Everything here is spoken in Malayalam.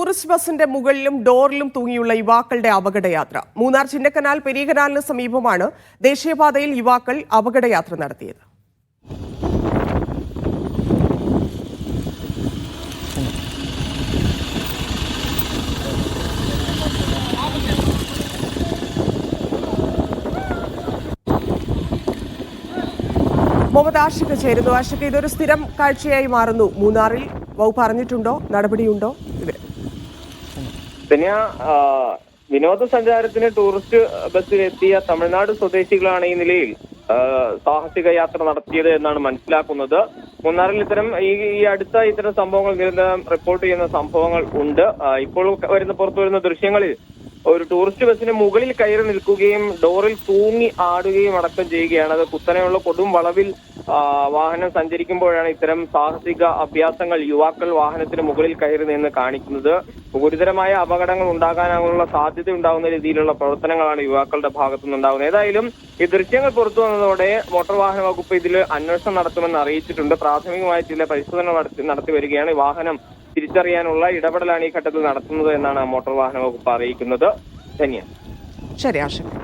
ടൂറിസ്റ്റ് ബസിന്റെ മുകളിലും ഡോറിലും തൂങ്ങിയുള്ള യുവാക്കളുടെ അപകടയാത്ര. മൂന്നാർ ചിന്നക്കനാൽ പെരിയകനാലിന് സമീപമാണ് ദേശീയപാതയിൽ യുവാക്കൾ അപകടയാത്ര നടത്തിയത്. മുഹമ്മദ് ആഷിഖ് ചേരുന്നു. ആഷിഖ്, ഇതൊരു സ്ഥിരം കാഴ്ചയായി മാറുന്നു. മൂന്നാറിൽ വകുപ്പ് അറിഞ്ഞിട്ടുണ്ടോ? നടപടിയുണ്ടോ? വിനോദസഞ്ചാരത്തിന് ടൂറിസ്റ്റ് ബസ്സിലെത്തിയ തമിഴ്നാട് സ്വദേശികളാണ് ഈ നിലയിൽ സാഹസിക യാത്ര നടത്തിയത് എന്നാണ് മനസ്സിലാക്കുന്നത്. മൂന്നാറിൽ ഇത്തരം സംഭവങ്ങൾ നിരന്തരം റിപ്പോർട്ട് ചെയ്യുന്ന സംഭവങ്ങൾ ഉണ്ട്. ഇപ്പോൾ പുറത്തു വരുന്ന ദൃശ്യങ്ങളിൽ ഒരു ടൂറിസ്റ്റ് ബസ്സിന് മുകളിൽ കയറി നിൽക്കുകയും ഡോറിൽ തൂങ്ങി ആടുകയും അടക്കം ചെയ്യുകയാണ്. അത് കുത്തനെയുള്ള കൊടും വളവിൽ വാഹനം സഞ്ചരിക്കുമ്പോഴാണ് ഇത്തരം സാഹസിക അഭ്യാസങ്ങൾ യുവാക്കൾ വാഹനത്തിന് മുകളിൽ കയറി നിന്ന് കാണിക്കുന്നത്. ഗുരുതരമായ അപകടങ്ങൾ ഉണ്ടാകാനുള്ള സാധ്യത ഉണ്ടാകുന്ന രീതിയിലുള്ള പ്രവർത്തനങ്ങളാണ് യുവാക്കളുടെ ഭാഗത്തു നിന്നുണ്ടാകുന്നത്. ഏതായാലും ഈ ദൃശ്യങ്ങൾ പുറത്തു വന്നതോടെ മോട്ടോർ വാഹന വകുപ്പ് ഇതിൽ അന്വേഷണം നടത്തുമെന്ന് അറിയിച്ചിട്ടുണ്ട്. പ്രാഥമികമായി ചില പരിശോധന നടത്തി വരികയാണ്. വാഹനം തിരിച്ചറിയാനുള്ള ഇടപെടലാണ് ഈ ഘട്ടത്തിൽ നടത്തുന്നത് എന്നാണ് മോട്ടോർ വാഹന വകുപ്പ് അറിയിക്കുന്നത്. ധന്യ. ശരി ആഷിഖ്.